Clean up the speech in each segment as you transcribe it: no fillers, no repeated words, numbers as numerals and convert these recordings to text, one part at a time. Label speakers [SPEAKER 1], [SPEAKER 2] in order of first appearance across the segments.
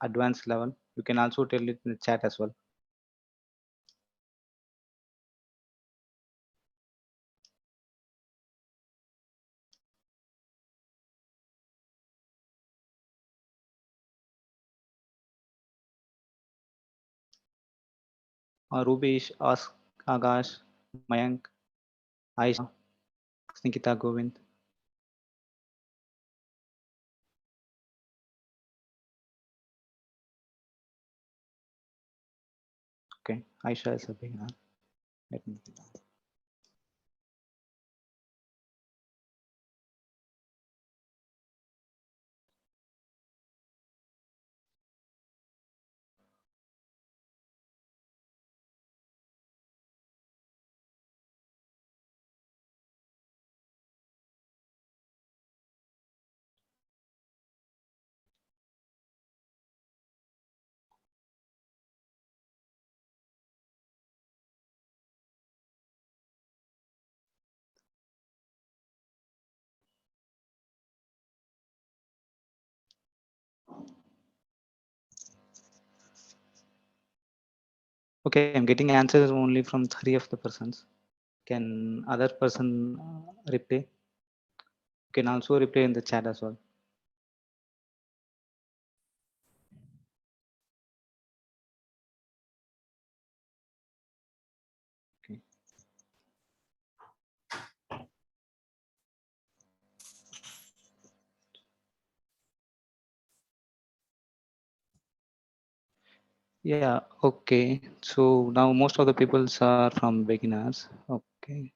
[SPEAKER 1] advanced level, you can also tell it in the chat as well. Rubesh, Ask, Agash, Mayank, Aisha, Nikita, Govind. Okay, Aisha is a beginner. Let me. Okay, I'm getting answers only from 3 of the persons. Can other person reply? You can also reply in the chat as well. Okay. Yeah, okay. So now most of the peoples are from beginners. Okay.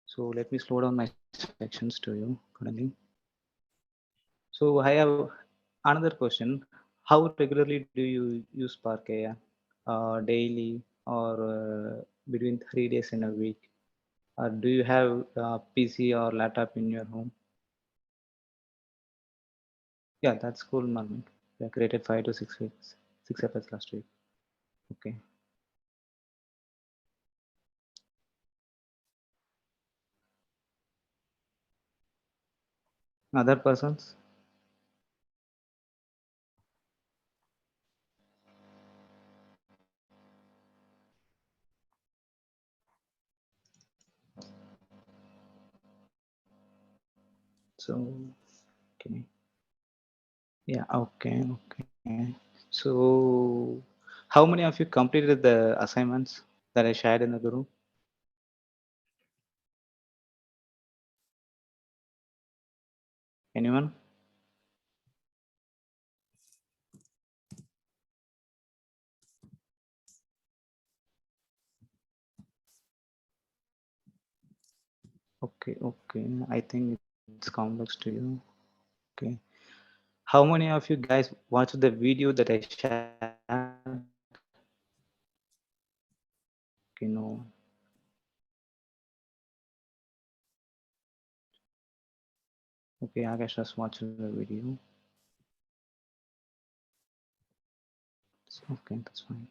[SPEAKER 1] So let me slow down my sections to you currently. So I have another question. How regularly do you use Spark AI? Daily or between 3 days in a week? Do you have a PC or laptop in your home? Yeah, that's cool, Marvin. We created 5 to 6 weeks, 6 efforts last week. Okay. Other persons? So, okay. Yeah, okay, okay. So, how many of you completed the assignments that I shared in the group? Anyone? Okay, okay. I think it's complex to you. Okay. How many of you guys watched the video that I shared? Okay, no. Okay, Akash just watched the video. So, okay, that's fine.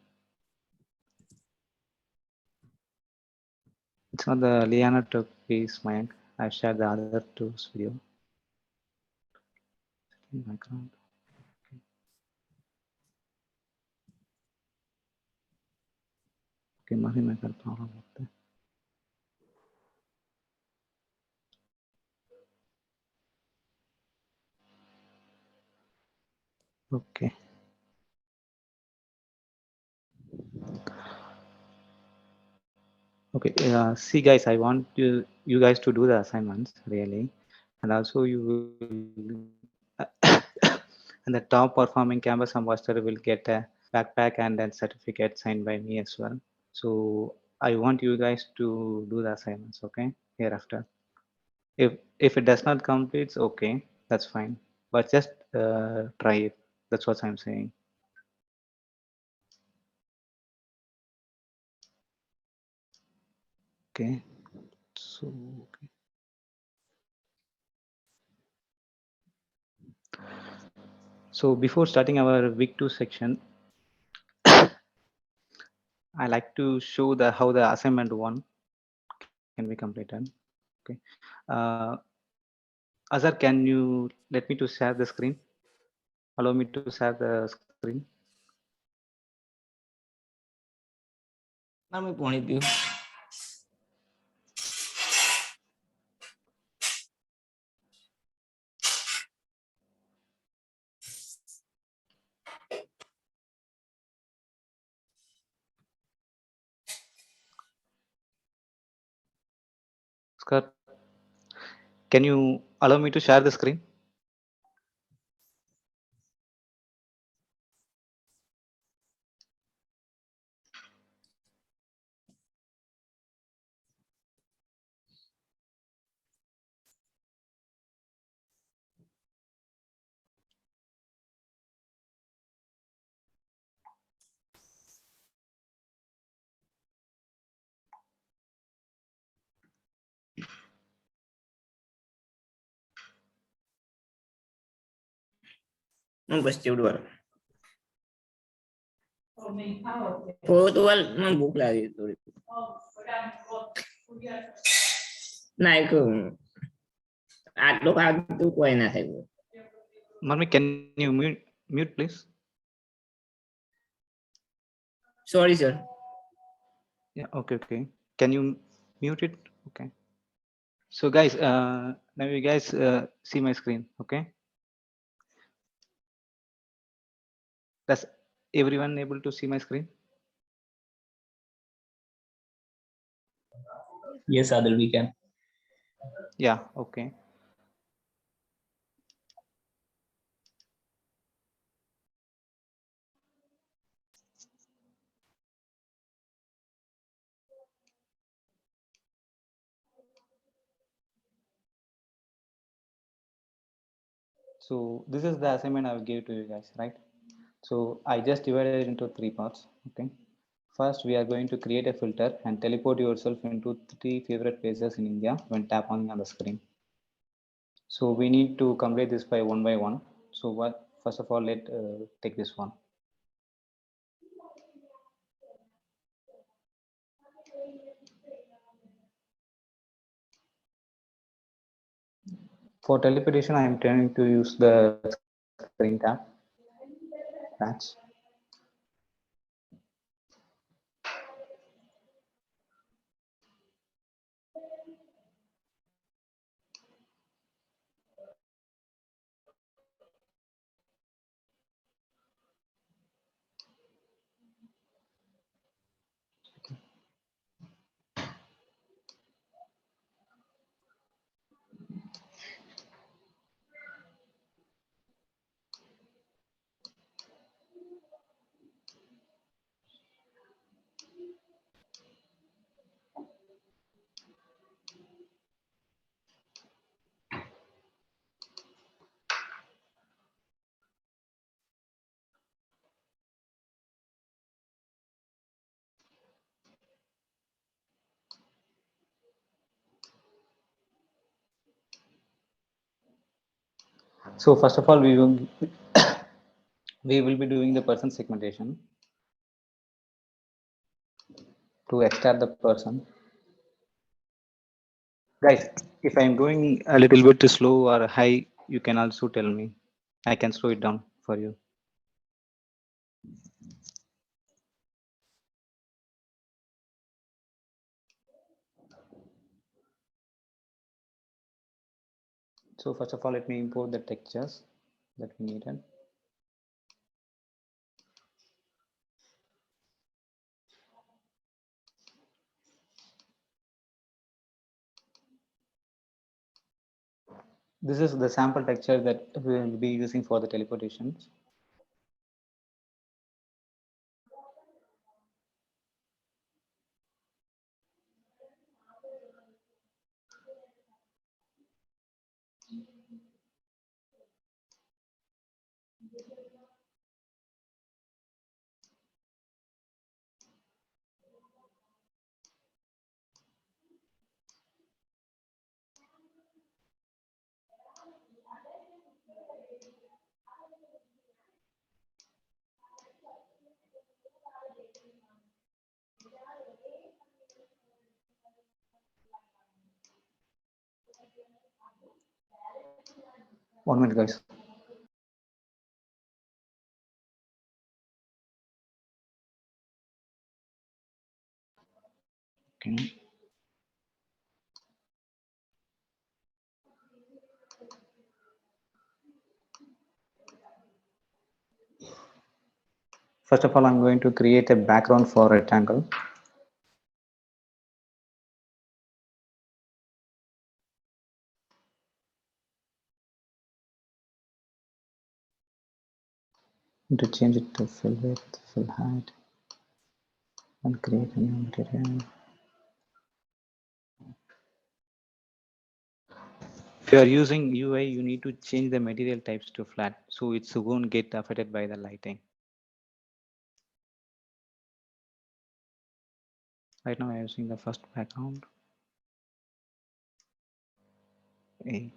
[SPEAKER 1] It's not the Liana took piece, Mayank. I shared the other two's video. Background. Okay, Mahi में कर problem होता है. Okay. Okay. See, guys, I want you guys to do the assignments really, and also you will, and the top performing campus ambassador will get a backpack and then certificate signed by me as well. So I want you guys to do the assignments. Okay, hereafter. If it does not complete, okay, that's fine. But just try it. That's what I'm saying. Okay. So okay. So before starting our week 2 section, I like to show the how the assignment 1 can be completed. Okay. Uh, Azhar, can you let me to share the screen? allow me to share the screen.
[SPEAKER 2] Let me point it to you.
[SPEAKER 1] Scott, can you allow me to share the screen?
[SPEAKER 2] Pasti udah. Foto buku lagi itu. Nah itu, ada kan itu kue nasi.
[SPEAKER 1] Marmi, can you mute please?
[SPEAKER 2] Sorry sir.
[SPEAKER 1] Yeah, okay. Can you mute it? Okay. So guys, now you guys see my screen, okay? Does everyone able to see my screen?
[SPEAKER 3] Yes, Adil, we can.
[SPEAKER 1] Yeah, okay. So this is the assignment I will give to you guys, right? So I just divided it into 3 parts, okay? First, we are going to create a filter and teleport yourself into 3 favorite places in India when tap on the screen. So we need to complete this by one. So what? First of all, let take this one. For teleportation, I am trying to use the screen tab patch. So first of all, we will we will be doing the person segmentation to extract the person. Guys, if I'm going a little bit slow or high, you can also tell me. I can slow it down for you. So first of all, let me import the textures that we needed. This is the sample texture that we will be using for the teleportations. One minute, guys. Okay. First of all, I'm going to create a background for rectangle. To change it to fill width, fill height, and create a new material. If you are using UI, you need to change the material types to flat, so it won't get affected by the lighting. Right now, I'm using the first background. Okay.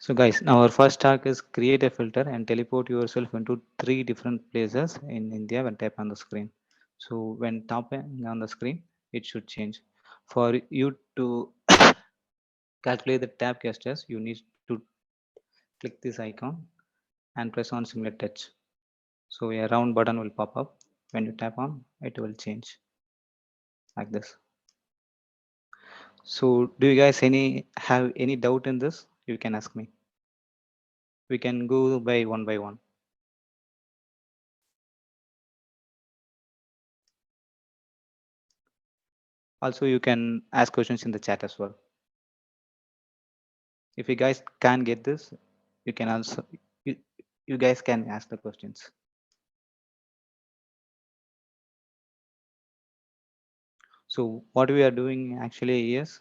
[SPEAKER 1] So guys, now our first task is create a filter and teleport yourself into 3 different places in India when tap on the screen. So when tapping on the screen, it should change. For you to calculate the tap gestures, you need to click this icon and press on simulate touch. So a round button will pop up. When you tap on, it will change like this. So do you guys have any doubt in this? You can ask me. We can go by one. Also, you can ask questions in the chat as well. If you guys can get this, you can also you, you guys can ask the questions. So what we are doing actually is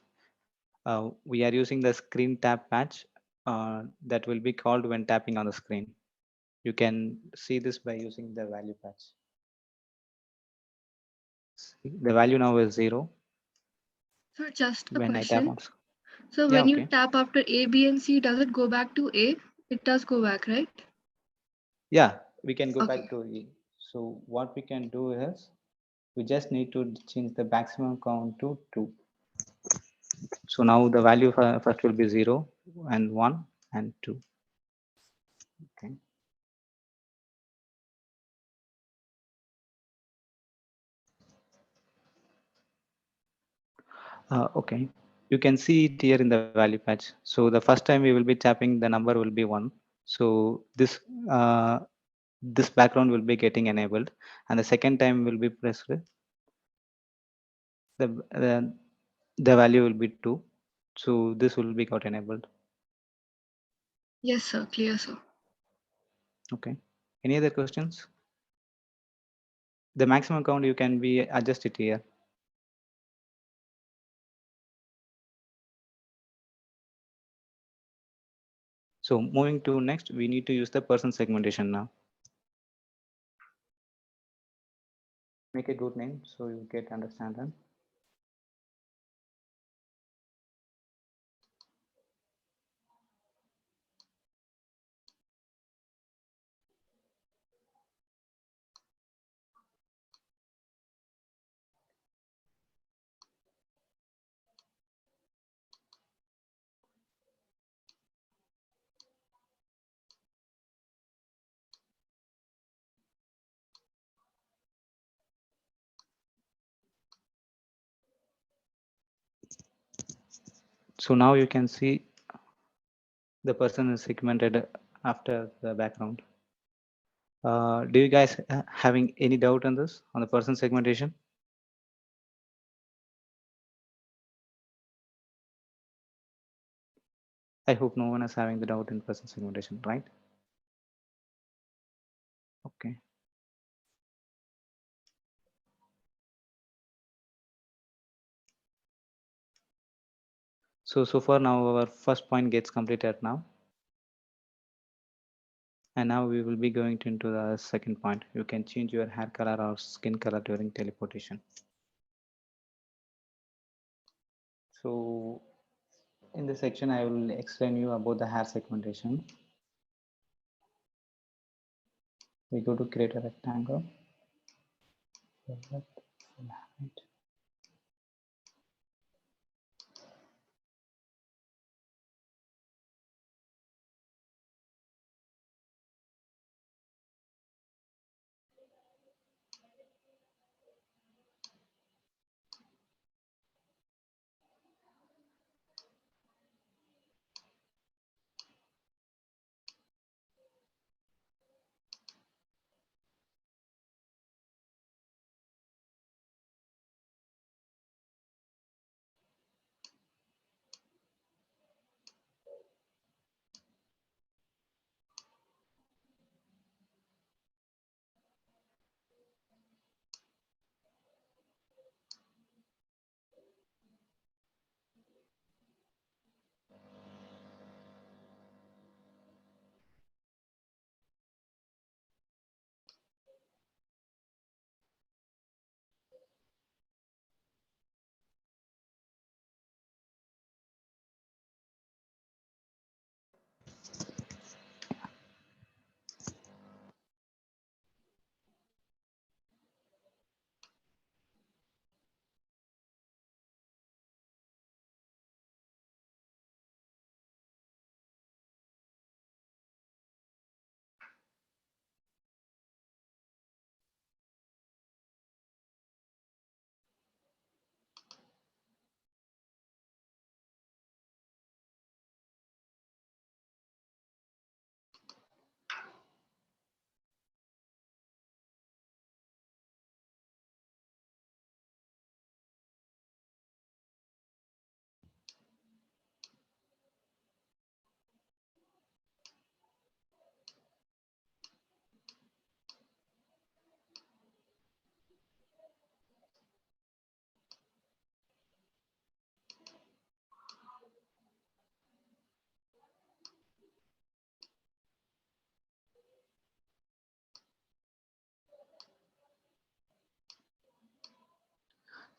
[SPEAKER 1] we are using the screen tap patch that will be called when tapping on the screen. You can see this by using the value patch. See, the value now is 0.
[SPEAKER 3] So just a
[SPEAKER 1] When I tap
[SPEAKER 3] question.
[SPEAKER 1] on,
[SPEAKER 3] So
[SPEAKER 1] yeah,
[SPEAKER 3] when you
[SPEAKER 1] okay.
[SPEAKER 3] tap after A, B, and C, does it go back to A? It does go back, right?
[SPEAKER 1] Yeah, we can go
[SPEAKER 3] Okay.
[SPEAKER 1] back to E. So what we can do is we just need to change the maximum count to 2. So now the value first will be 0 and 1 and 2. Okay. Okay. You can see it here in the value patch. So the first time we will be tapping, the number will be 1. So this background will be getting enabled, and the second time will be pressed. The the value will be 2. So this will be got enabled.
[SPEAKER 3] Yes, sir. Clear, sir.
[SPEAKER 1] Okay. Any other questions? The maximum count you can be adjust it here. So moving to next, we need to use the person segmentation now. Make a good name so you get understand them. So now you can see the person is segmented after the background. Do you guys having any doubt on this, on the person segmentation? I hope no one is having the doubt in person segmentation, right? Okay. So far now our first point gets completed now. And now we will be going into the second point. You can change your hair color or skin color during teleportation. So in this section, I will explain you about the hair segmentation. We go to create a rectangle.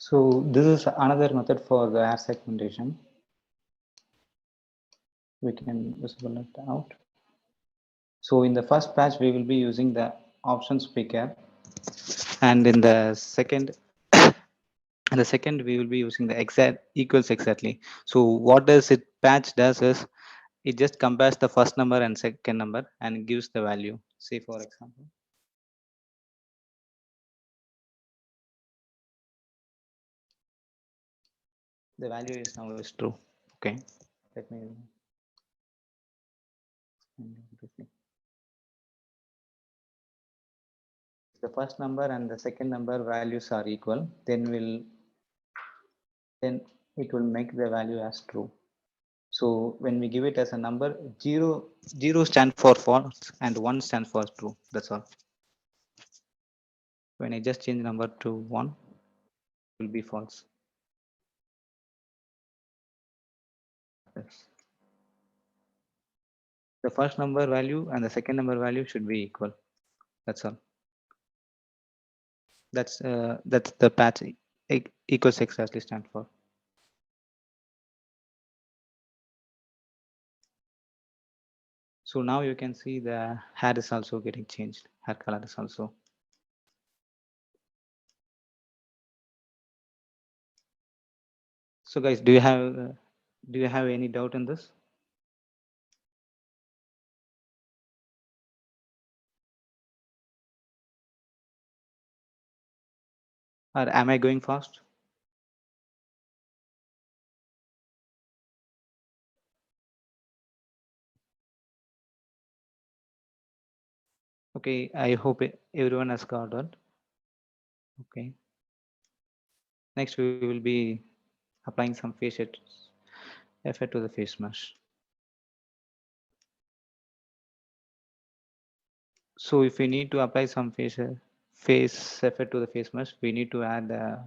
[SPEAKER 1] So this is another method for the air segmentation. We can visible it out. So in the first patch, we will be using the options picker, and in the second, we will be using the exact equals exactly. So what does it patch does is it just compares the first number and second number and gives the value. Say for example, the value is now is true. Okay, let me. The first number and the second number values are equal, then it will make the value as true. So when we give it as a number, 0 stands for false and 1 stands for true. That's all. When I just change number to 1, it will be false. Yes. The first number value and the second number value should be equal. That's all. That's the patch equals exactly stand for. So now you can see the hair is also getting changed. Hair color is also. So guys, do you have any doubt in this? Or am I going fast? Okay, I hope everyone has got it. Okay. Next, we will be applying some face effect to the face mesh. So if we need to apply some face effect to the face mesh, we need to add a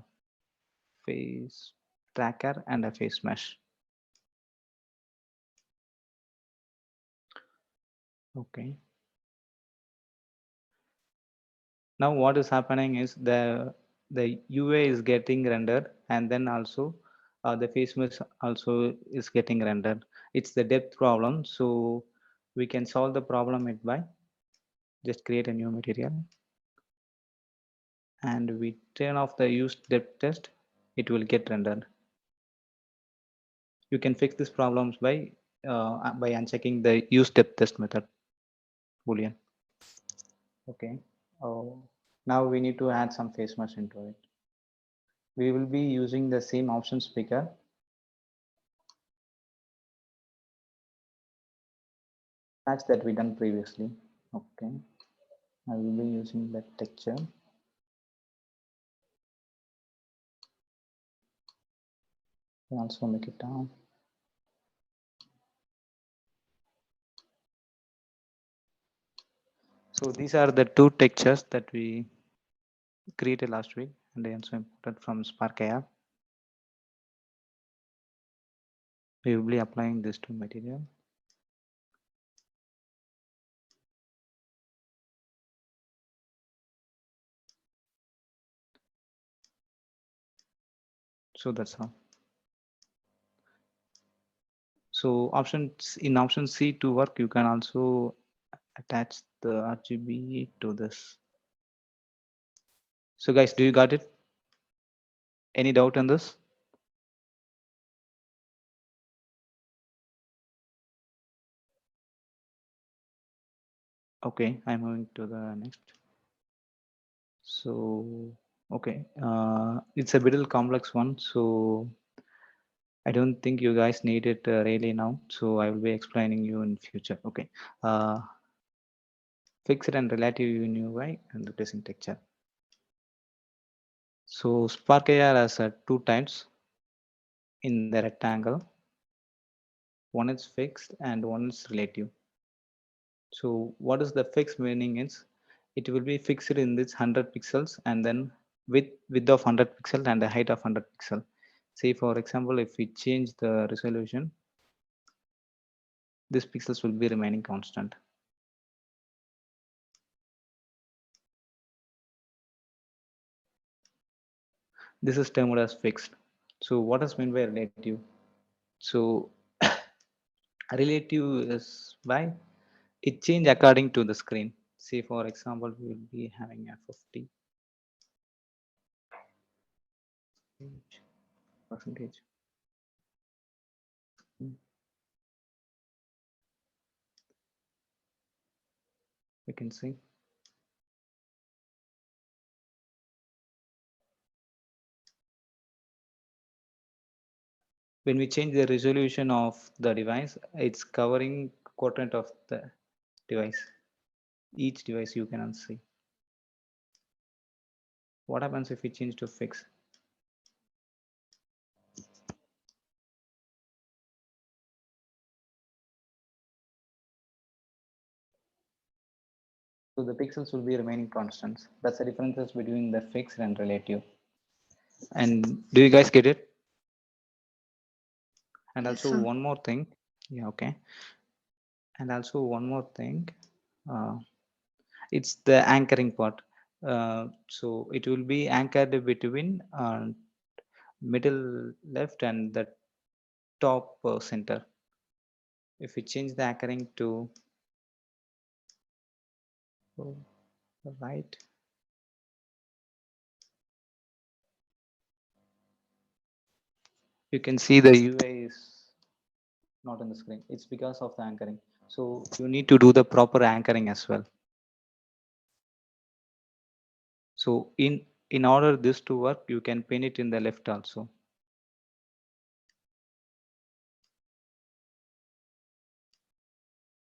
[SPEAKER 1] face tracker and a face mesh. Okay. Now what is happening is the UA is getting rendered, and then also the face mesh also is getting rendered. It's the depth problem, so we can solve the problem it by just create a new material and we turn off the use depth test, it will get rendered. You can fix these problems by unchecking the use depth test method boolean. Okay. Oh, now we need to add some face mesh into it. We will be using the same options picker. Patch that we done previously. Okay. I will be using that texture. And also make it down. So these are the two textures that we created last week, and I also imported from Spark AI. We will be applying this to material. So that's how. So in option C to work, you can also attach the RGB to this. So guys, do you got it? Any doubt on this? Okay, I'm moving to the next. So, okay, it's a little complex one. So I don't think you guys need it really now. So I will be explaining you in future. Okay. Fixed and relative UI and replacing texture. So Spark AR has two types in the rectangle. One is fixed and one is relative. So what is the fixed meaning is it will be fixed in this 100 pixels and then width of 100 pixels and the height of 100 pixel. Say for example, if we change the resolution, this pixels will be remaining constant. This is termed as fixed. So what does mean by relative? So relative is by it change according to the screen. Say for example, we will be having a 50 percentage. You can see. When we change the resolution of the device, it's covering quadrant of the device. Each device you cannot see. What happens if we change to fix? So the pixels will be remaining constants. That's the differences between the fixed and relative. And do you guys get it? And
[SPEAKER 3] Yes,
[SPEAKER 1] also
[SPEAKER 3] sir.
[SPEAKER 1] one more thing. Yeah, okay. And also one more thing. It's the anchoring part. So it will be anchored between middle left and the top center. If we change the anchoring to right, you can see the UI is not on the screen. It's because of the anchoring. So you need to do the proper anchoring as well. So in order this to work, you can pin it in the left also.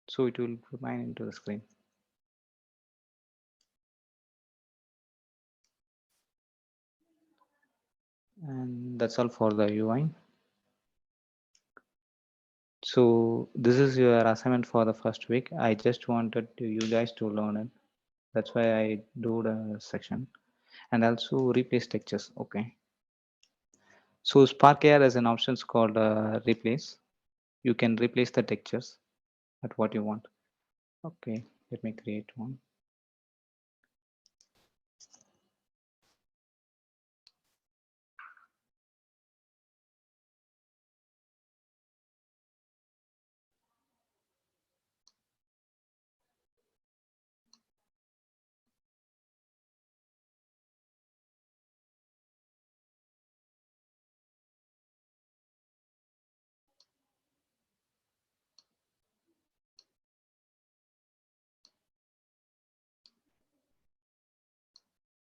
[SPEAKER 1] So it will remain into the screen. And that's all for the UI. So this is your assignment for the first week. I just wanted you guys to learn it. That's why I do the section and also replace textures. Okay. So Spark AR has an option called replace. You can replace the textures at what you want. Okay, let me create one.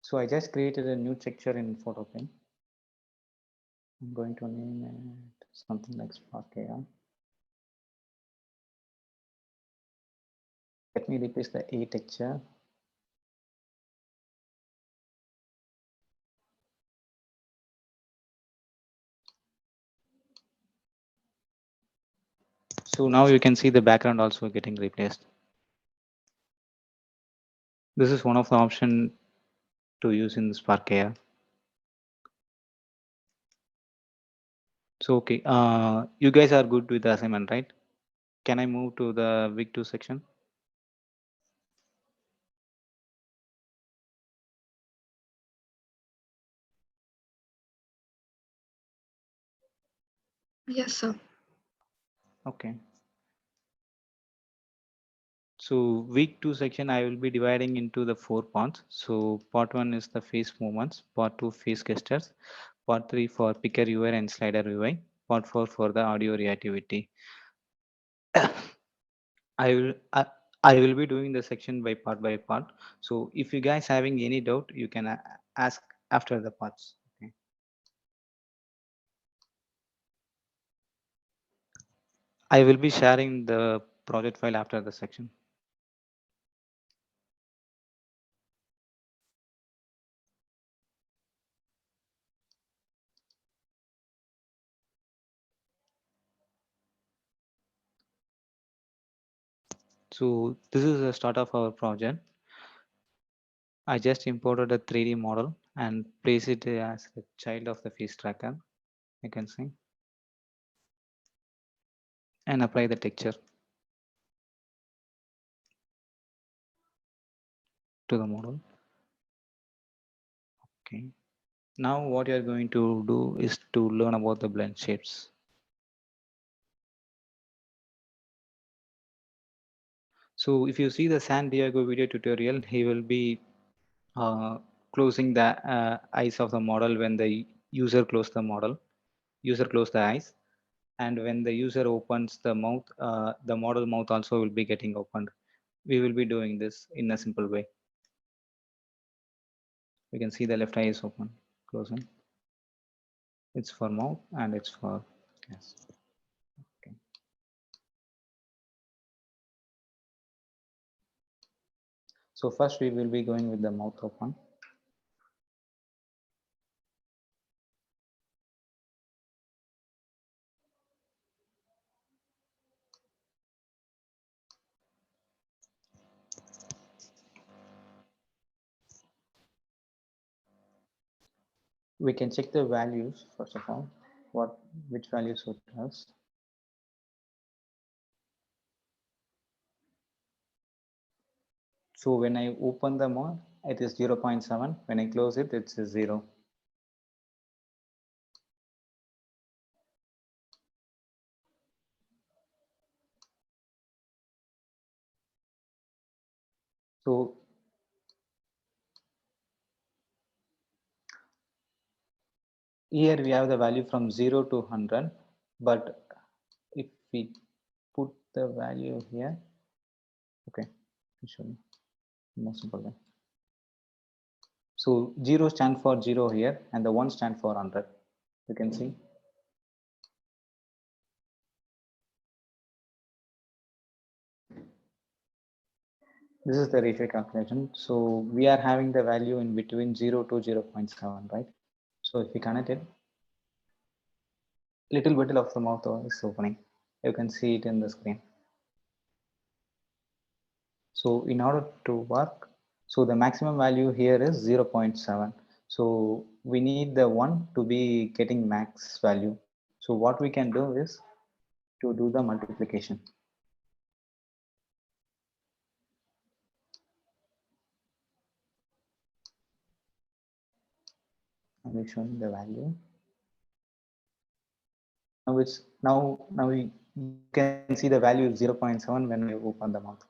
[SPEAKER 1] So I just created a new texture in Photopin. I'm going to name it something like Spark AI. Let me replace the A texture. So now you can see the background also getting replaced. This is one of the options to use in Spark AI. So, okay, you guys are good with the assignment, right? Can I move to the week 2 section?
[SPEAKER 3] Yes, sir.
[SPEAKER 1] Okay. So week 2 section, I will be dividing into the 4 parts. So part 1 is the face movements, part 2 face gestures, part 3 for picker UI and slider UI, part 4 for the audio reactivity. I will be doing the section by part. So if you guys having any doubt, you can ask after the parts. Okay. I will be sharing the project file after the section. So this is the start of our project. I just imported a 3D model and place it as a child of the face tracker. You can see and apply the texture to the model. Okay. Now what you're going to do is to learn about the blend shapes. So if you see the San Diego video tutorial, he will be closing the eyes of the model when the user close the model. User close the eyes, and when the user opens the mouth, the model mouth also will be getting opened. We will be doing this in a simple way. We can see the left eye is open, closing. It's for mouth and it's for yes. Okay. So first we will be going with the mouth open. We can check the values first of all. Which values suit us. So when I open the mode, it is 0.7. When I close it, it's a 0. So here we have the value from 0 to 100, but if we put the value here, okay, show you more simple way. So 0 stand for 0 here and the 1 stand for 100. You can see. This is the ratio calculation. So we are having the value in between 0 to 0.7, right? So if we connect it, little bit of the mouth is opening. You can see it in the screen. So in order to work, so the maximum value here is 0.7. So we need the 1 to be getting max value. So what we can do is to do the multiplication. I will show you the value. Now we can see the value is 0.7 when I open the mouth.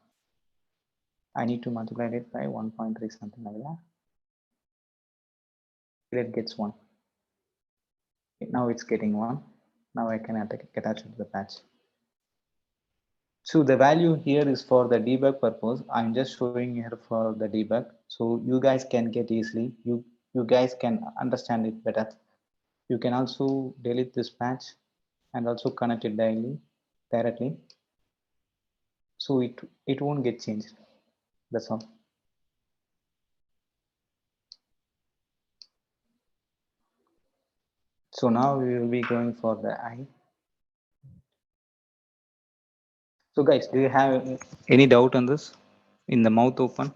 [SPEAKER 1] I need to multiply it by 1.3 something like that. It gets 1. Now it's getting 1. Now I can attach it to the patch. So the value here is for the debug purpose. I'm just showing here for the debug. So you guys can get easily, you guys can understand it better. You can also delete this patch and also connect it directly. So it won't get changed. That's all. So now we will be going for the eye. So guys, do you have any doubt on this? In the mouth open?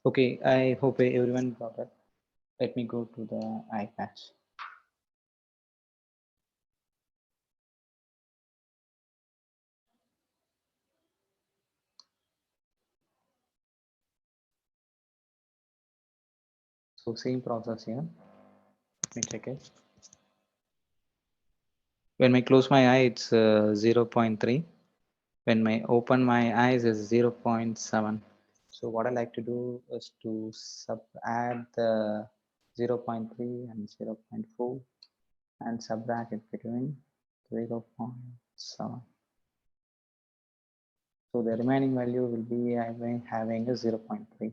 [SPEAKER 1] Okay, I hope everyone got it. Let me go to the eye patch. So same process here. Let me check it. When I close my eye, it's 0.3. When I open my eyes, is 0.7. So what I like to do is to add the 0.3 and 0.4 and subtract it between 0.7. So the remaining value will be having a 0.3.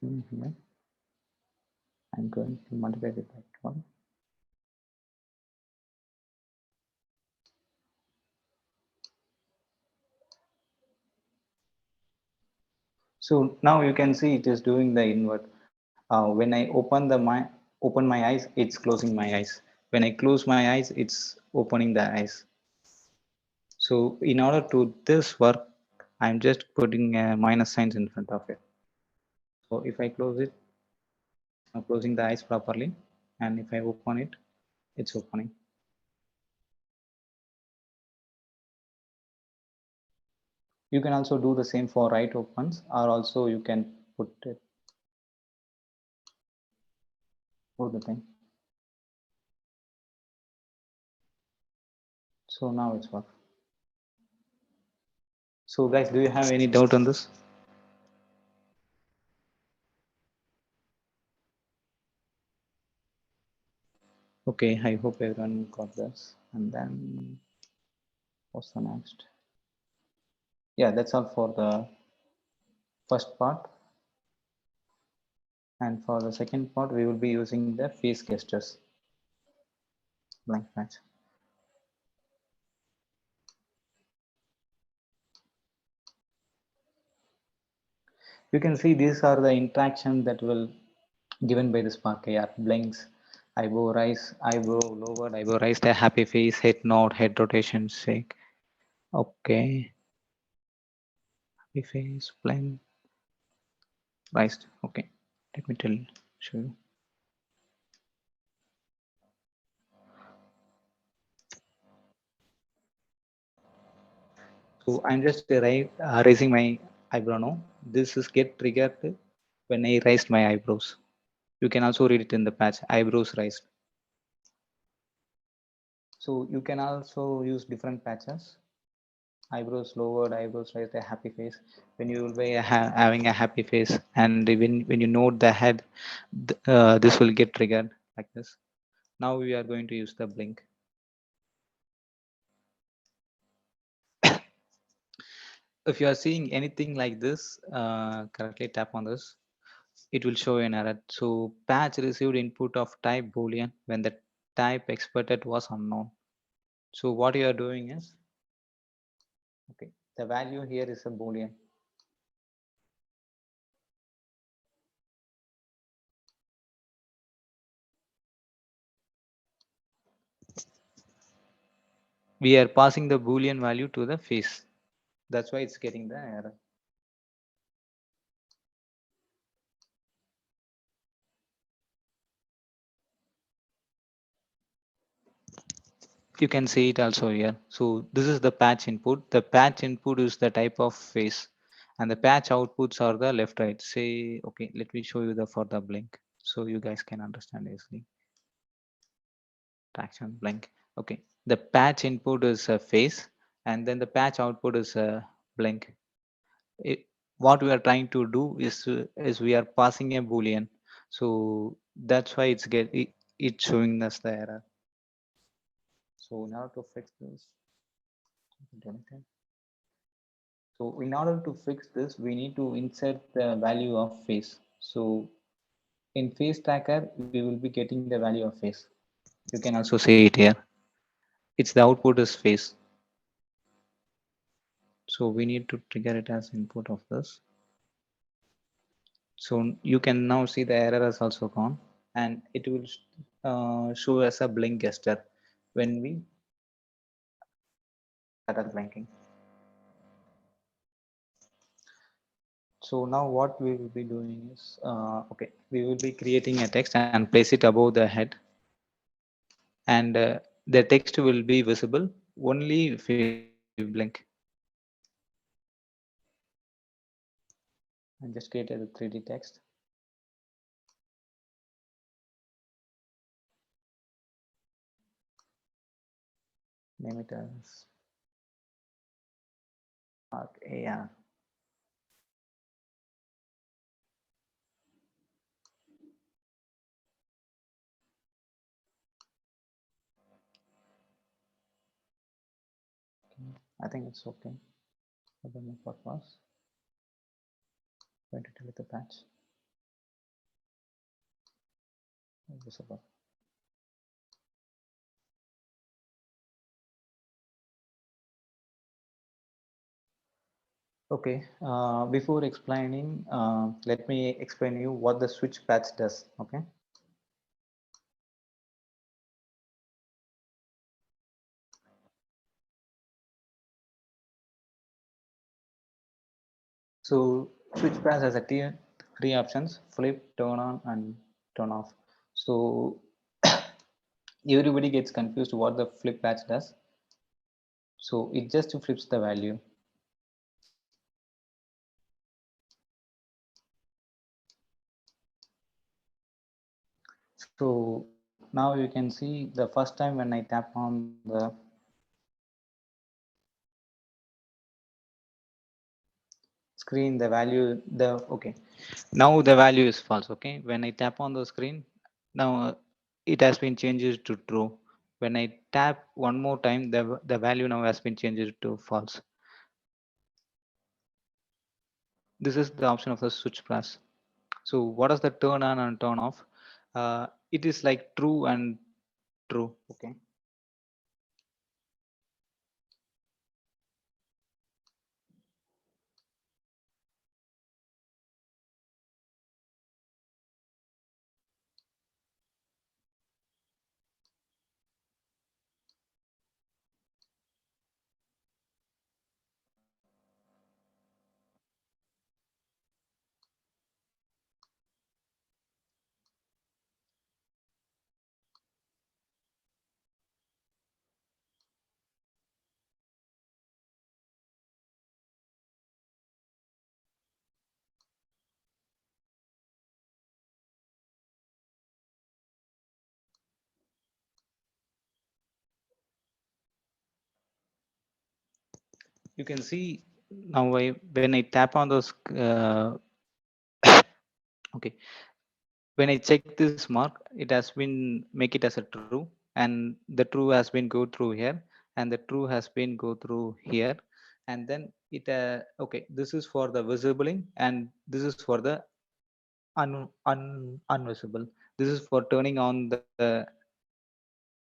[SPEAKER 1] Here I'm going to multiply it by 12. So now you can see it is doing the invert. When I open my eyes, it's closing my eyes. When I close my eyes, it's opening the eyes. So in order to this work, I'm just putting minus signs in front of it. So if I close it, I'm closing the eyes properly, and if I open it, it's opening. You can also do the same for right opens, or also you can put it for the thing. So now it's work. So guys, do you have any doubt on this? Okay, I hope everyone got this. And then what's the next? Yeah, that's all for the first part. And for the second part, we will be using the face gestures. Blank patch. You can see these are the interaction that will given by the Spark AR. Blinks, eyebrow rise, eyebrow lowered, eyebrow raised, a happy face, head nod, head rotation, shake. Okay. Happy face, blink, raised. Okay. Let me show you. So I'm just raising my eyebrow now. This is get triggered when I raised my eyebrows. You can also read it in the patch, eyebrows raised. So you can also use different patches. Eyebrows lowered, eyebrows raised, a happy face. When you will be having a happy face, and when you note the head, this will get triggered like this. Now we are going to use the blink. If you are seeing anything like this, correctly tap on this. It will show an error. So patch received input of type boolean when the type expected was unknown. So what you are doing is, okay, the value here is a boolean. We are passing the boolean value to the face. That's why it's getting the error. You can see it also here. So this is the patch input. The patch input is the type of face, and the patch outputs are the left, right. Say, okay, let me show you the for the blink so you guys can understand easily. Traction blink. Okay, the patch input is a face, and then the patch output is a blink. What we are trying to do is we are passing a boolean. So That's why it's showing us the error. So in order to fix this, so in order to fix this, we need to insert the value of phase. So in phase tracker, we will be getting the value of phase. You can also see it here. It's the output is phase. So we need to trigger it as input of this. So you can now see the error has also gone, and it will show as a blink gesture when we started blinking. So now what we will be doing is, okay, we will be creating a text and place it above the head, and the text will be visible only if we blink. And just create a 3D text. Name it as Mark AR. I think it's okay for the new purpose. Going to delete the patch. Visible. Okay, before explaining, let me explain you what the switch patch does. Okay. So switch patch has three options: flip, turn on, and turn off. So everybody gets confused what the flip patch does. So it just flips the value. So now you can see the first time when I tap on the screen, the value, okay, now the value is false. Okay, when I tap on the screen, now it has been changed to true. When I tap one more time, the value now has been changed to false. This is the option of the switch plus. So what is the turn on and turn off? It is like true and true. Okay. You can see now when I tap on those, okay, when I check this mark, it has been make it as a true, and the true has been go through here, and the true has been go through here, and then it okay, this is for the visibling, and this is for the unvisible. This is for turning on the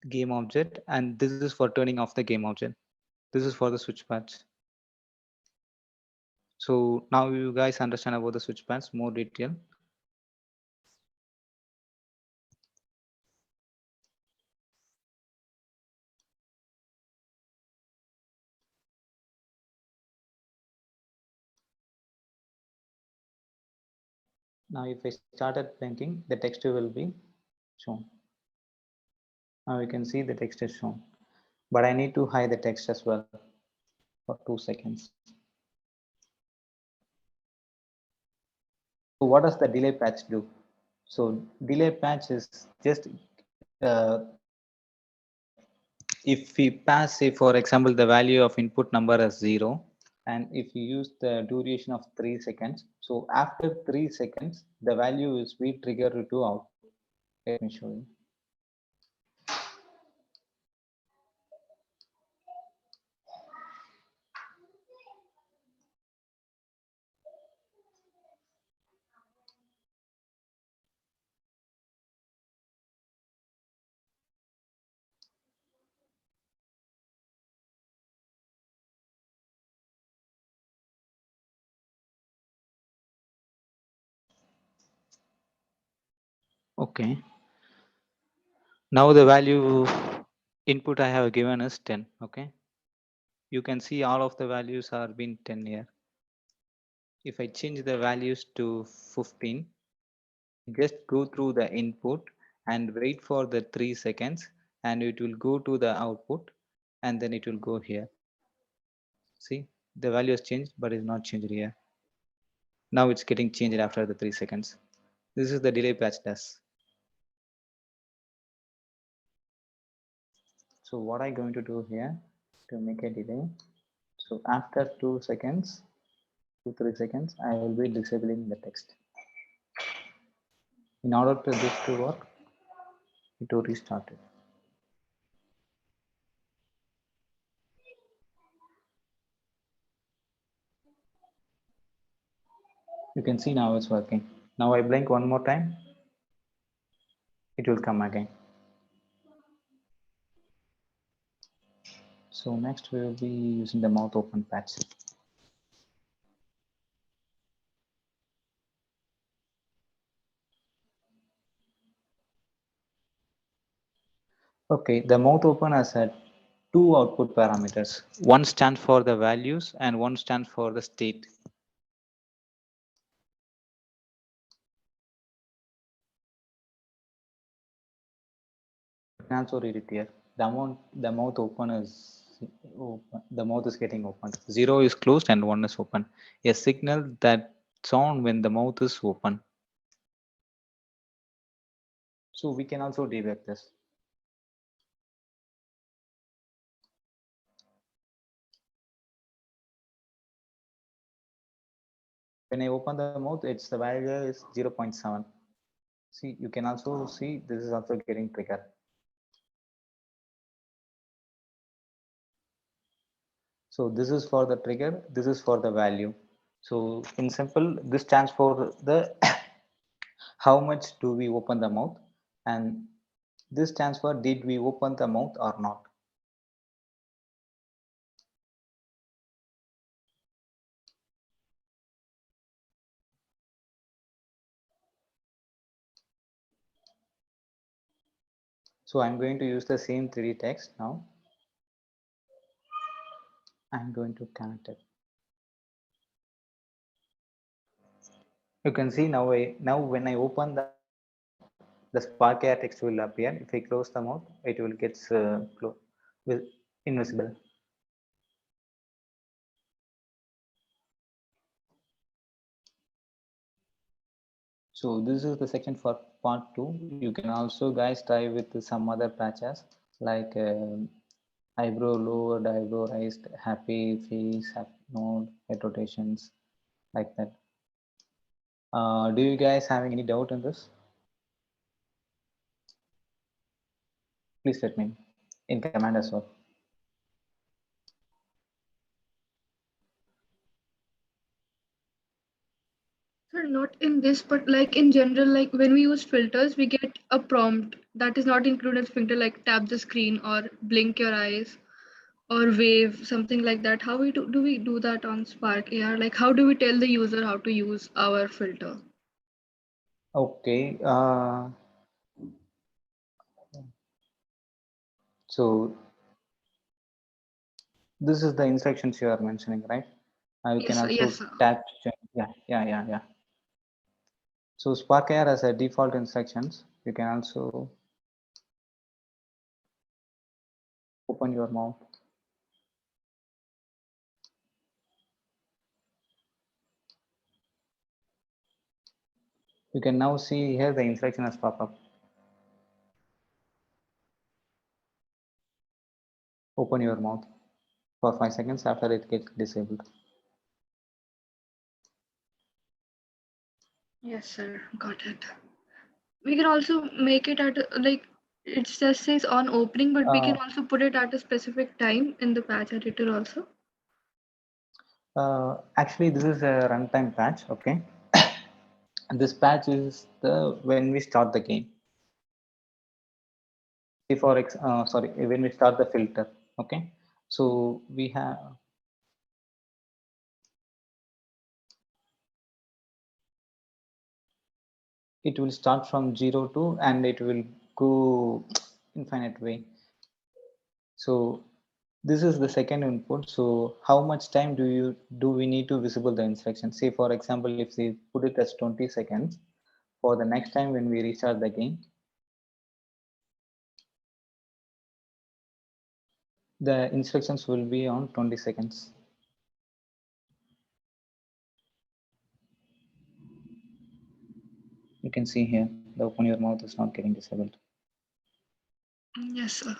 [SPEAKER 1] game object, and this is for turning off the game object. This is for the switch patch. So now you guys understand about the switch patch more detail. Now if I started blinking, the text will be shown. Now you can see the text is shown, but I need to hide the text as well for 2 seconds. So what does the delay patch do? So delay patch is just if we pass, say for example, the value of input number as 0, and if you use the duration of 3 seconds, so after 3 seconds, the value is be triggered to output. Let me show you. Okay. Now the value input I have given is 10. Okay. You can see all of the values are been 10 here. If I change the values to 15, just go through the input and wait for the 3 seconds and it will go to the output and then it will go here. See, the value has changed, but it's not changed here. Now it's getting changed after the 3 seconds. This is the delay patch does. So what I'm going to do here to make a delay. So after 2 seconds, 2-3 seconds, I will be disabling the text. In order for this to work, it will restart it. You can see now it's working. Now I blink one more time, it will come again. So next we will be using the mouth open patch. Okay, the mouth open has had two output parameters. One stands for the values and one stands for the state. You can also read it here. The mouth open is open, the mouth is getting opened. 0 is closed and 1 is open. A signal that sound when the mouth is open. So we can also debug this. When I open the mouth, it's the value is 0.7. See, you can also see this is also getting triggered. So this is for the trigger, this is for the value. So in simple, this stands for the how much do we open the mouth, and this stands for did we open the mouth or not. So I'm going to use the same 3D text now. I'm going to connect it. You can see now when I open the Spark AI text will appear. If I close the mouth, it will get invisible. So this is the section for part 2. You can also guys try with some other patches like eyebrow lowered, eyebrow raised, happy face, happy node, head rotations, like that. Do you guys having any doubt in this? Please let me in command as well.
[SPEAKER 3] Sir, not in this, but like in general, like when we use filters, we get a prompt that is not included as filter, like tap the screen or blink your eyes or wave, something like that. How do we do that on Spark AR? Like how do we tell the user how to use our filter?
[SPEAKER 1] Okay. So this is the instructions you are mentioning, right? You
[SPEAKER 3] Yes,
[SPEAKER 1] can
[SPEAKER 3] sir.
[SPEAKER 1] also
[SPEAKER 3] Yes, sir.
[SPEAKER 1] tap. Yeah. So Spark AI has a default instructions. You can also open your mouth. You can now see here the instruction has pop up. Open your mouth for 5 seconds after it gets disabled.
[SPEAKER 3] Yes, sir. Got it. We can also make it at like it just says on opening, but we can also put it at a specific time in the patch editor also.
[SPEAKER 1] Actually, this is a runtime patch. Okay, this patch is the when we start the game. See for sorry, when we start the filter. Okay, so we have it will start from 0 to and it will go infinite way. So this is the second input. So how much time do we need to visible the instruction? Say for example, if we put it as 20 seconds, for the next time when we restart the game, the instructions will be on 20 seconds. You can see here, the open your mouth is not getting disabled.
[SPEAKER 3] Yes, sir.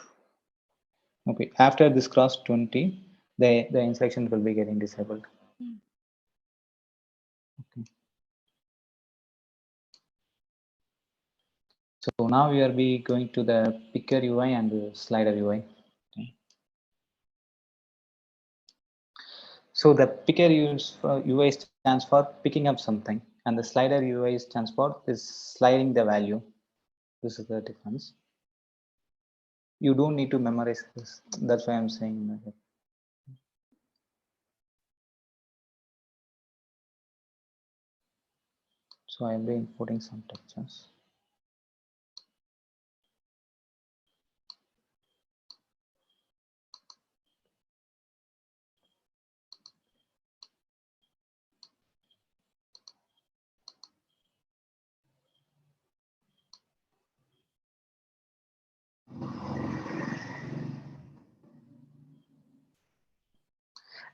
[SPEAKER 1] Okay, after this cross 20, the instruction will be getting disabled. Okay. So now we are going to the picker UI and the slider UI. Okay. So the picker UI stands for picking up something, and the slider UI stands for is sliding the value. This is the difference. You don't need to memorize this. That's why I'm saying that. So I'll be importing some textures.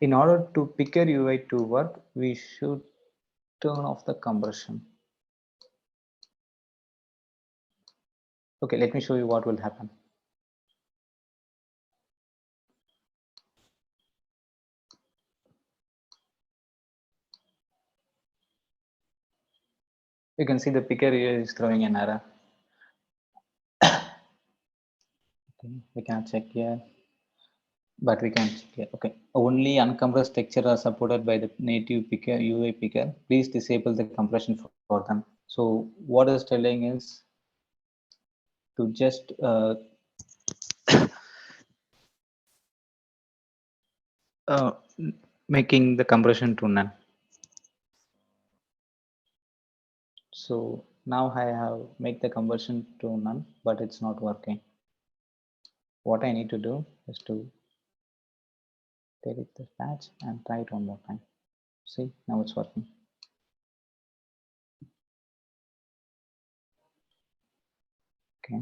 [SPEAKER 1] In order to picker UI to work, we should turn off the compression. Okay, let me show you what will happen. You can see the picker UI is throwing an error. Okay, we can check here, but we can check here. Okay, only uncompressed texture are supported by the native picker UI picker. Please disable the compression for them. So what is telling is to just uh, making the compression to none. So now I have make the conversion to none, but it's not working. What I need to do is to delete the patch and try it one more time. See, now it's working. Okay.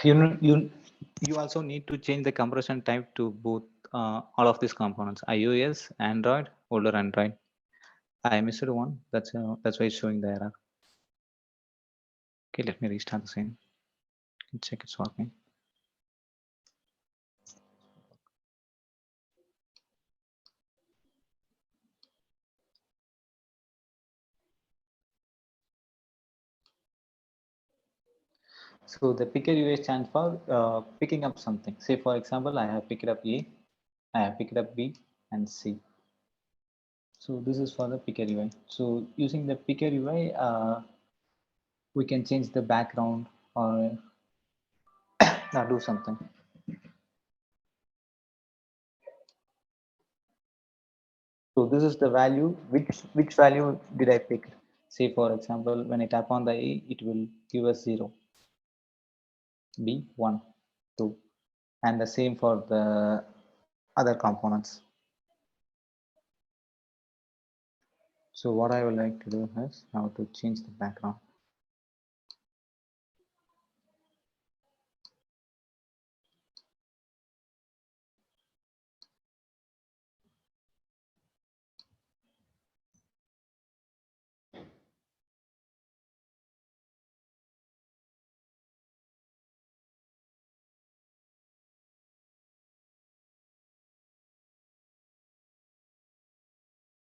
[SPEAKER 1] You also need to change the compression type to both all of these components: iOS, Android, older Android. I missed one. That's why it's showing the error. Okay, let me restart the scene. Check it's working. So the picker UI stands for picking up something. Say for example, I have picked up A, I have picked up B and C. So this is for the picker UI. So using the picker UI, we can change the background or do something. So this is the value. Which value did I pick? Say for example, when I tap on the A, it will give us 0. B 1, 2, and the same for the other components. So what I would like to do is now to change the background.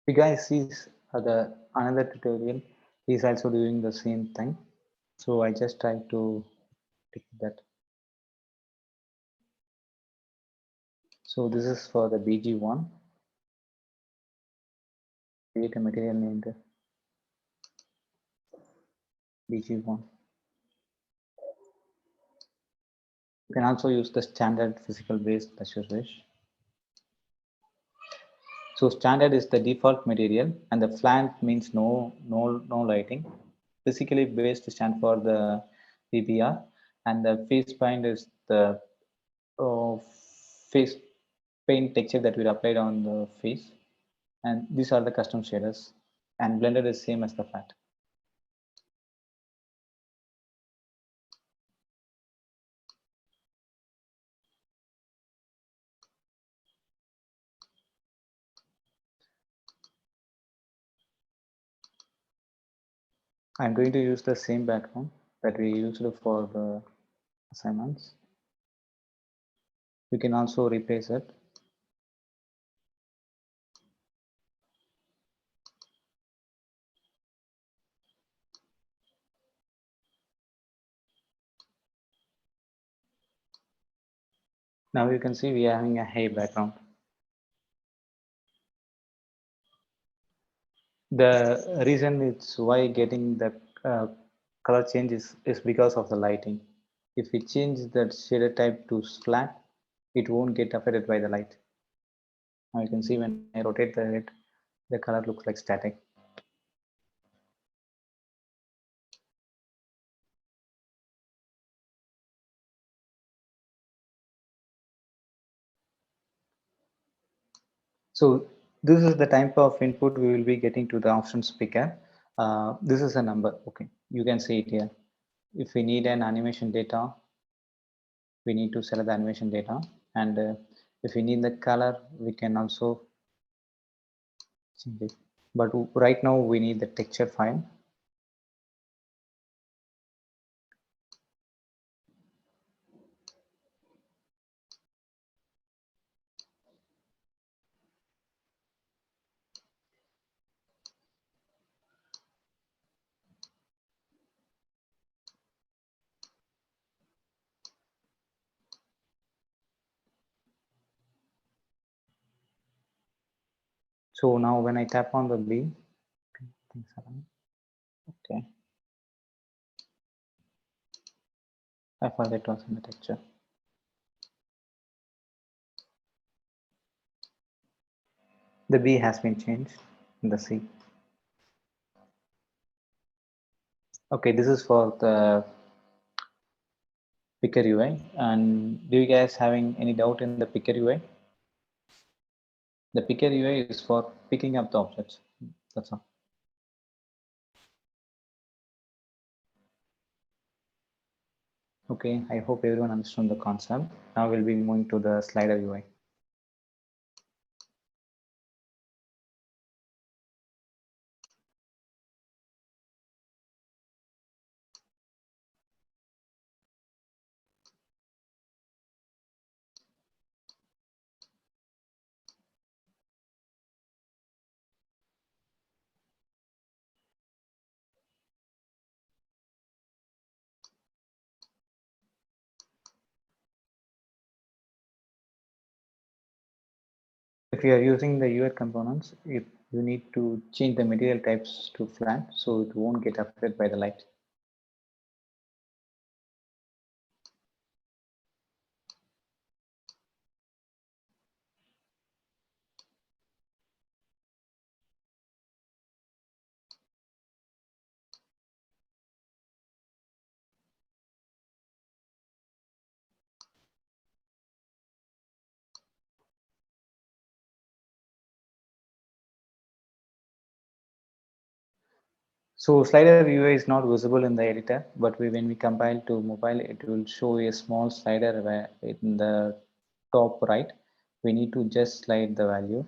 [SPEAKER 1] You guys see the another tutorial is also doing the same thing. So I just try to take that. So this is for the BG1. Create a material named BG1. You can also use the standard physical base as you wish. So standard is the default material, and the flat means no lighting. Physically based stand for the PBR, and the face paint is the face paint texture that we applied on the face. And these are the custom shaders, and blended is same as the flat. I'm going to use the same background that we used for the assignments. You can also replace it. Now you can see we are having a hay background. The reason it's why getting the color change is because of the lighting. If we change the shader type to flat, it won't get affected by the light. Now you can see when I rotate the head, the color looks like static. So this is the type of input we will be getting to the options picker. This is a number. Okay, you can see it here. If we need an animation data, we need to select the animation data, and if we need the color, we can also change it. But right now we need the texture file. So now when I tap on the B, things happen. Okay, I thought it was in the texture. The B has been changed in the C. Okay, this is for the Picker UI. And do you guys having any doubt in the Picker UI? The Picker UI is for picking up the objects. That's all. Okay, I hope everyone understood the concept. Now we'll be moving to the slider UI. If you are using the UI components, if you need to change the material types to flat, so it won't get affected by the light. So slider UI is not visible in the editor, but when we compile to mobile, it will show a small slider where in the top right, we need to just slide the value.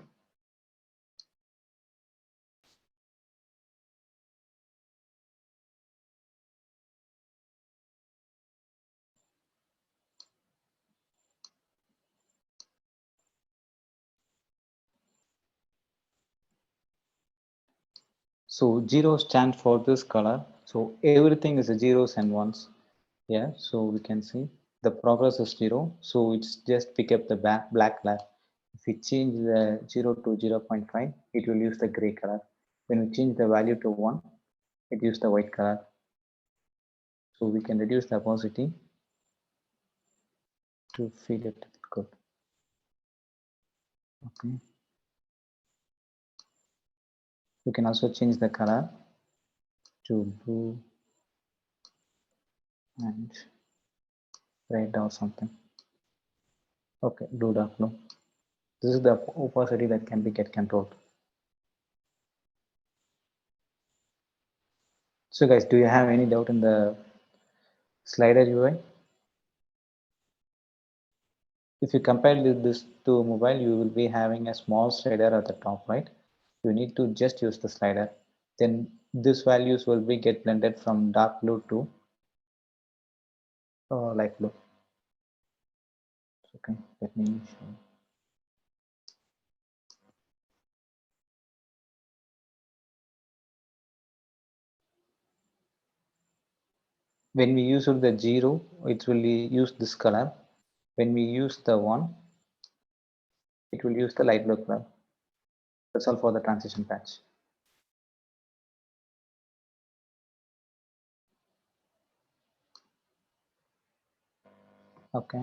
[SPEAKER 1] So 0 stands for this color. So everything is a zeros and ones. Yeah, so we can see the progress is 0. So it's just pick up the black color. If we change the 0 to 0 0.5, it will use the gray color. When we change the value to 1, it uses the white color. So we can reduce the opacity to feed it good. Okay. You can also change the color to blue and red or something. Okay, blue dark blue. This is the opacity that can be get controlled. So guys, do you have any doubt in the slider UI? If you compare this to mobile, you will be having a small slider at the top, right? You need to just use the slider. Then these values will be get blended from dark blue to light blue. Okay, let me show. When we use the 0, it will use this color. When we use the 1, it will use the light blue color. That's all for the transition patch. Okay.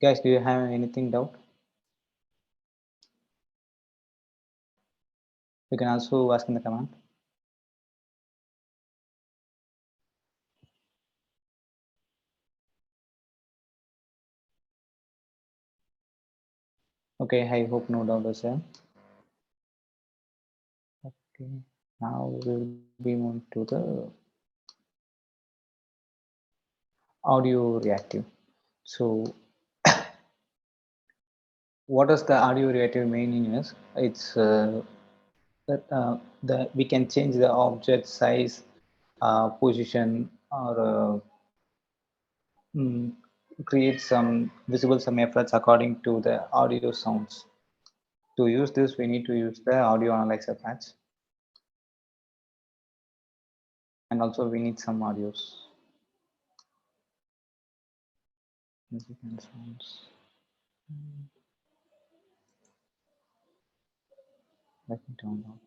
[SPEAKER 1] Guys, do you have anything doubt? You can also ask in the comment. Okay, I hope no doubt is there. Okay, now we'll be moving to the audio reactive. So what does the audio reactive mean is? It's that we can change the object size, position, or create some visible some efforts according to the audio sounds. To use this, we need to use the audio analyzer patch, and also we need some audios. Music and sounds. Let me turn down.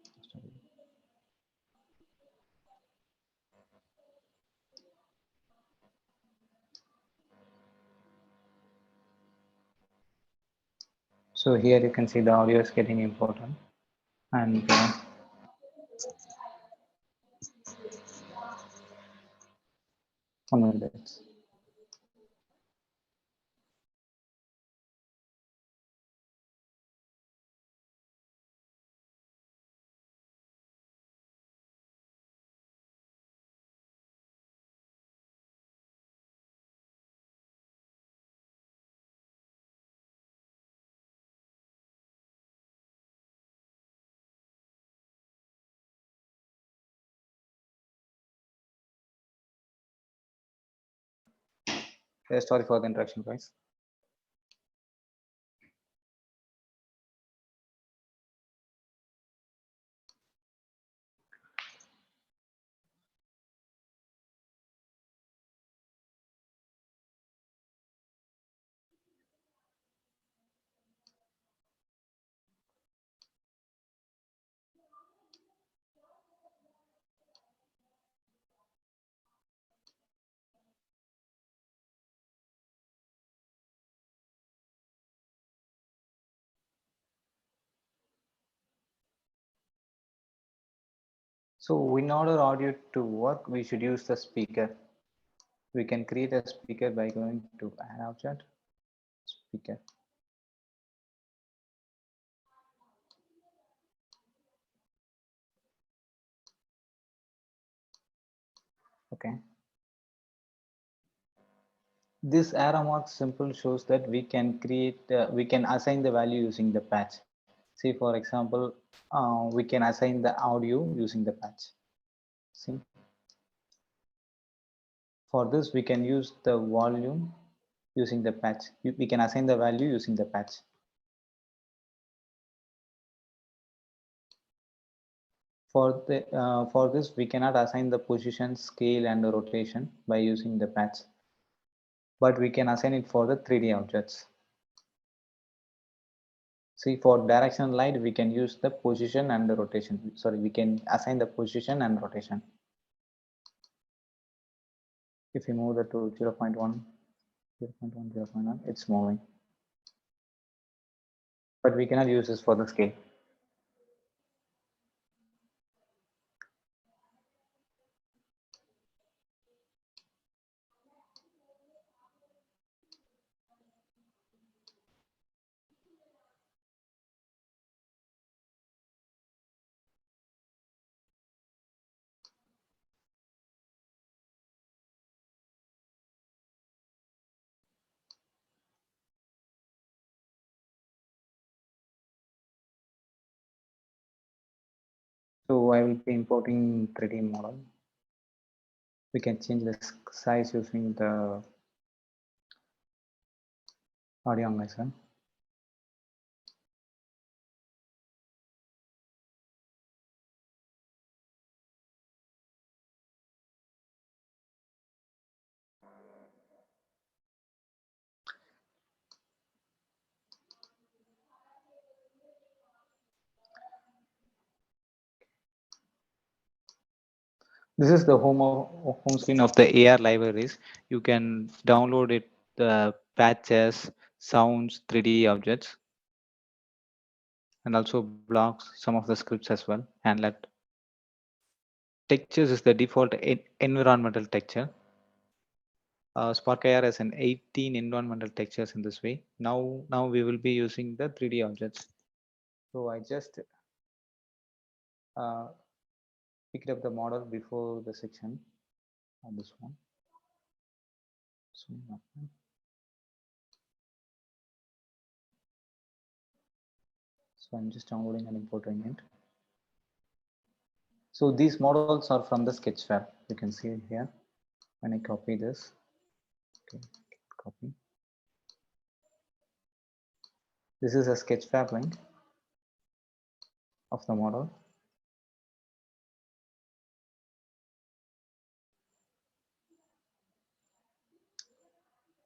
[SPEAKER 1] So here you can see the audio is getting important, and 1 minute. Sorry for the interruption, guys. So in order audio to work, we should use the speaker. We can create a speaker by going to add object, speaker. Okay. This arrow mark symbol shows that we can create, we can assign the value using the patch. See, for example, we can assign the audio using the patch. See, for this we can use the volume using the patch. We can assign the value using the patch. For this we cannot assign the position, scale, and the rotation by using the patch, but we can assign it for the 3D objects. See, for directional light, we can use the position and the rotation. Sorry, we can assign the position and rotation. If we move that to 0 0.1, 0 0.1, 0 0.1, it's moving. But we cannot use this for the scale. So I will be importing 3D model. We can change the size using the audio analyzer. This is the home screen of the AR libraries. You can download it, the patches, sounds, 3D objects, and also blocks, some of the scripts as well. And let textures is the default environmental texture. Spark AR has an 18 environmental textures in this way. Now we will be using the 3D objects. So I just picked up the model before the section on this one. So I'm just downloading and importing it. So these models are from the Sketchfab. You can see it here. When I copy this, okay, copy. This is a Sketchfab link of the model.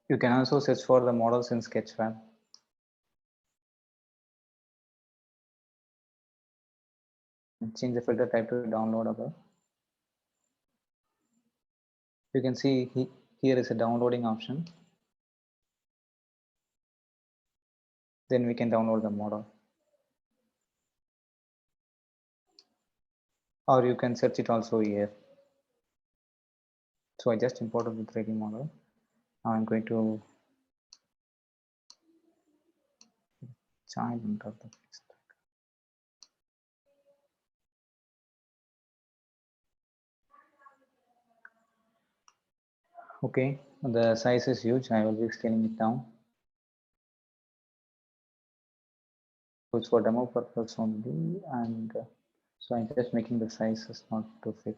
[SPEAKER 1] You can also search for the models in Sketchfab. Change the filter type to downloadable. You can see here is a downloading option. Then we can download the model. Or you can search it also here. So I just imported the 3D model. Now I'm going to child under the text. Okay, the size is huge. I will be scaling it down. It's for demo purpose only, and so I'm just making the sizes not to fit.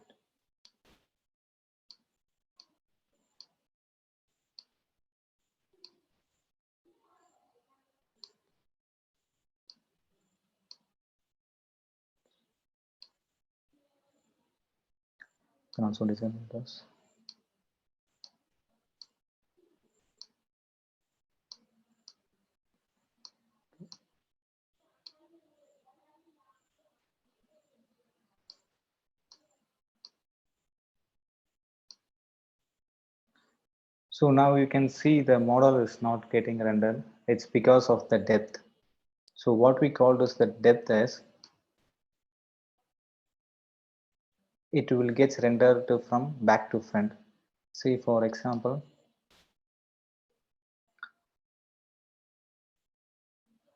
[SPEAKER 1] Can also disable this. So now you can see the model is not getting rendered. It's because of the depth. So what we called as the depth is it will get rendered from back to front. See, for example,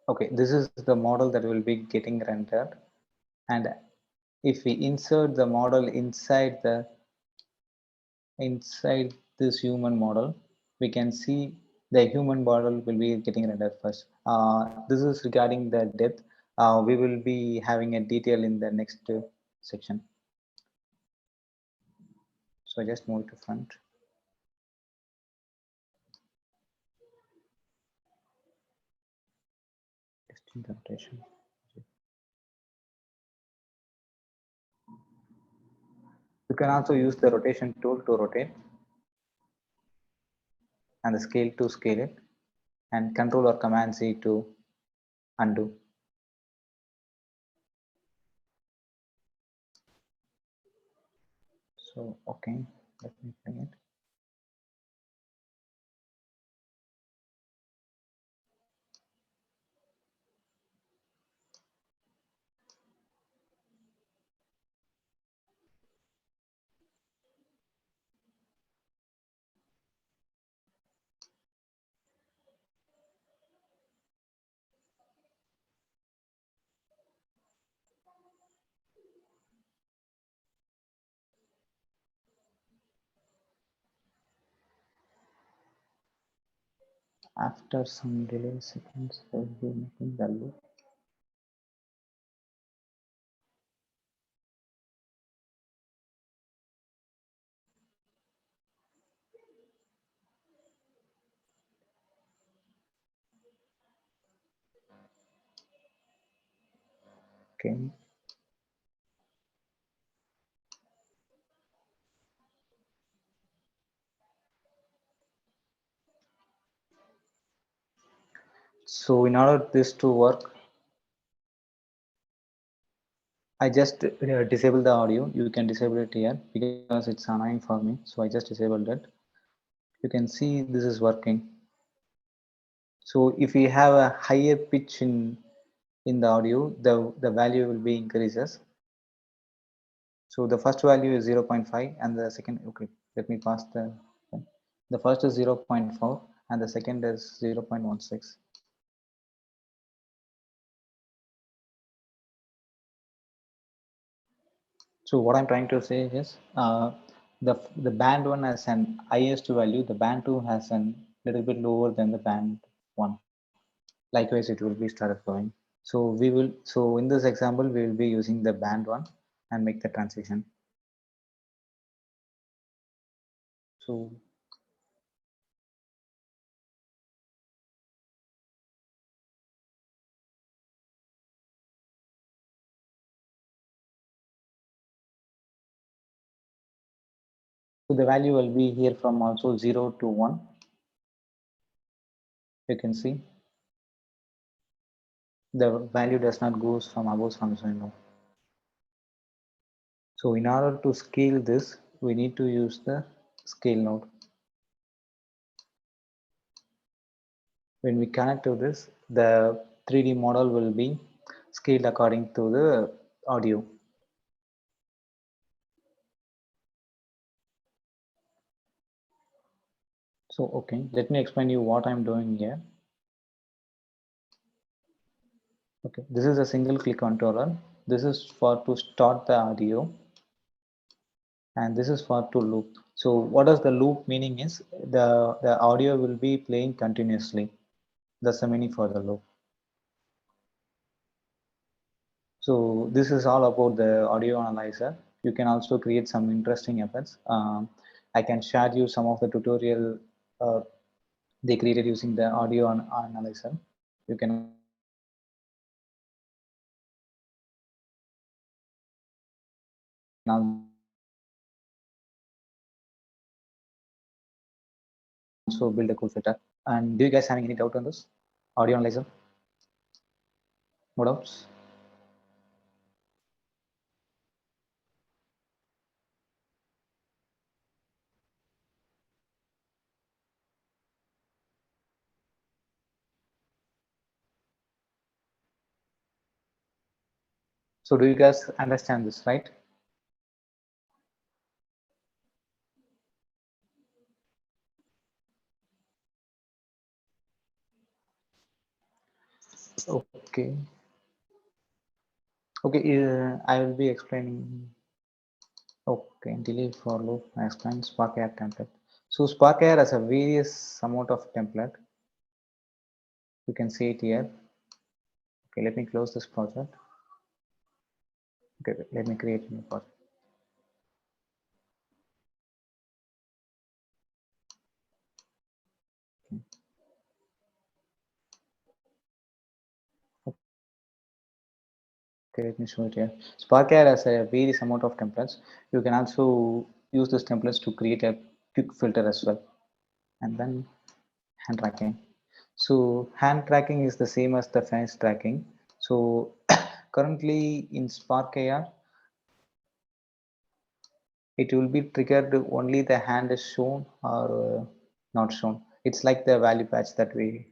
[SPEAKER 1] okay, this is the model that will be getting rendered, and if we insert the model inside the inside this human model, we can see the human model will be getting rendered first. This is regarding the depth. We will be having a detail in the next section. So I just move to front. Distinct rotation. You can also use the rotation tool to rotate and the scale to scale it, and control or command C to undo. So, okay, let me bring it. After some delay seconds, I will be making the loop. Okay. So in order this to work, I just disable the audio. You can disable it here because it's annoying for me. So I just disabled it. You can see this is working. So if we have a higher pitch in the audio, the value will be increases. So the first value is 0.5 and the second, okay, let me pass the first is 0.4 and the second is 0.16. So what I'm trying to say is the band one has an highest value, the band two has a little bit lower than the band one. Likewise, it will be started flowing. So in this example, we will be using the band one and make the transition. So the value will be here from also 0 to 1. You can see the value does not goes from above from 0. So in order to scale this, we need to use the scale node. When we connect to this, the 3D model will be scaled according to the audio. So, okay, let me explain you what I'm doing here. Okay, this is a single click controller. This is for to start the audio and this is for to loop. So what does the loop meaning is the audio will be playing continuously. That's the meaning for the loop. So this is all about the audio analyzer. You can also create some interesting effects. I can share you some of the tutorial they created using the audio analyzer. You can also build a cool filter. And do you guys having any doubt on this audio analyzer? No doubts? So do you guys understand this, right? Okay. Okay, I will be explaining. Okay, delete for loop, explain Spark AI template. So Spark AI has a various amount of template. You can see it here. Okay, let me close this project. Okay, let me create a new project. Okay, let me show it here. Spark AI has a various amount of templates. You can also use these templates to create a quick filter as well. And then hand tracking. So hand tracking is the same as the face tracking. So currently in Spark AI, it will be triggered only the hand is shown or not shown. It's like the value patch that we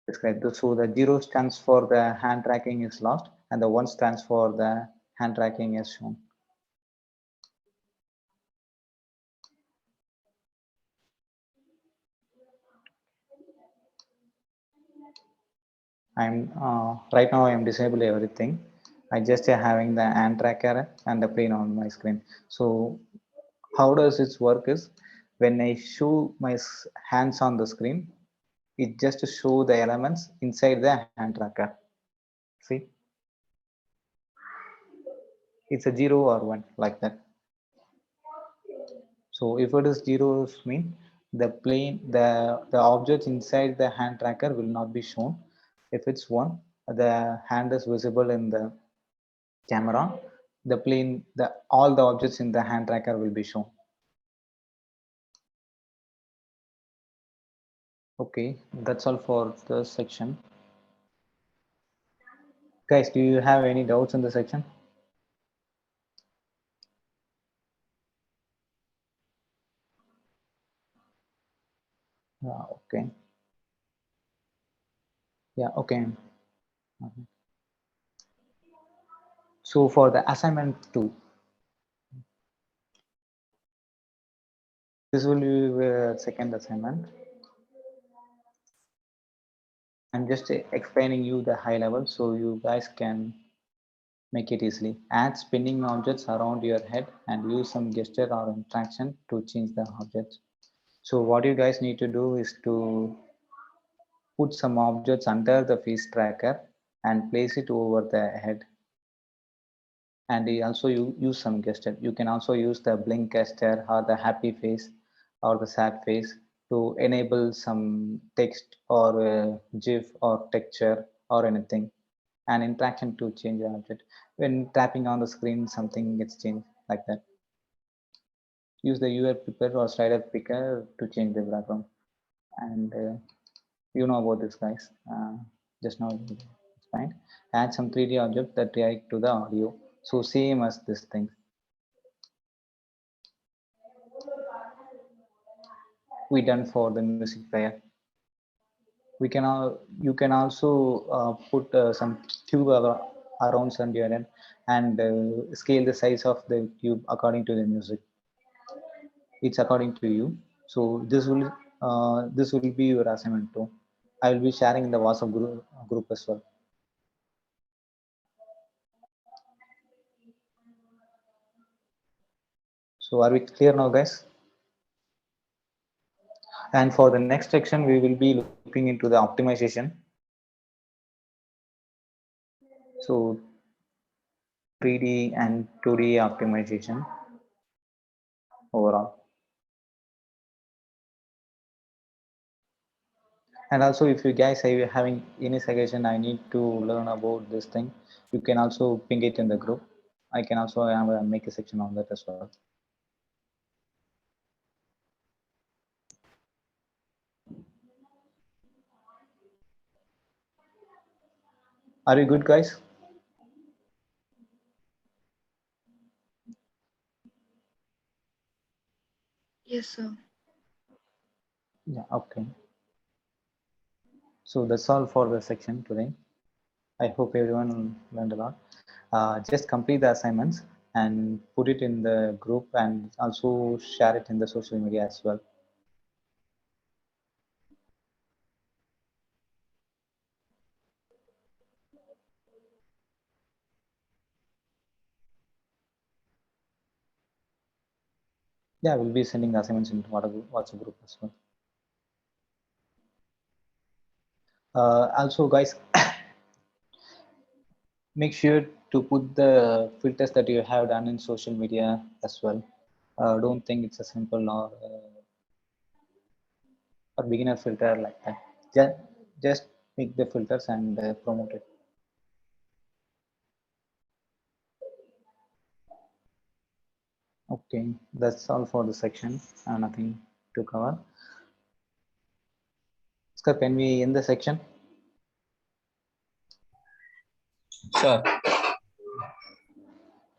[SPEAKER 1] described. So the 0 stands for the hand tracking is lost and the 1 stands for the hand tracking is shown. I'm right now I am disable everything. I just having the hand tracker and the plane on my screen. So how does it work is when I show my hands on the screen, it just show the elements inside the hand tracker. See, it's a 0 or 1 like that. So if it is 0 mean the plane the object inside the hand tracker will not be shown. If it's 1, the hand is visible in the camera, the plane the all the objects in the hand tracker will be shown. Okay, that's all for the section. Guys, do you have any doubts in the section? Okay. Yeah, okay. So for the assignment 2, this will be the second assignment. I'm just explaining you the high level so you guys can make it easily. Add spinning objects around your head and use some gesture or interaction to change the objects. So what you guys need to do is to put some objects under the face tracker and place it over the head. And you also use some gesture. You can also use the blink gesture or the happy face or the sad face to enable some text or GIF or texture or anything. An interaction to change the object. When tapping on the screen, something gets changed like that. Use the UI picker or slider picker to change the background. And you know about this, guys. Just now it's fine. Add some 3D object that react to the audio. So same as this thing. We done for the music player. We can you can also put some cube around some end and scale the size of the cube according to the music. It's according to you. So this will be your assignment too. I will be sharing in the WhatsApp group as well. So are we clear now, guys? And for the next section, we will be looking into the optimization. So 3D and 2D optimization overall. And also, if you guys are having any suggestion, I need to learn about this thing, you can also ping it in the group. I can also make a section on that as well. Are you good, guys?
[SPEAKER 3] Yes, sir.
[SPEAKER 1] Yeah, okay. So that's all for the section today. I hope everyone learned a lot. Just complete the assignments and put it in the group and also share it in the social media as well. Yeah, we'll be sending the assignments into WhatsApp group as well. Also, guys, make sure to put the filters that you have done in social media as well. Don't think it's a simple or beginner filter like that. Just make the filters and promote it. Okay, that's all for the section. Nothing to cover. Oscar, can we end the section?
[SPEAKER 4] Sure.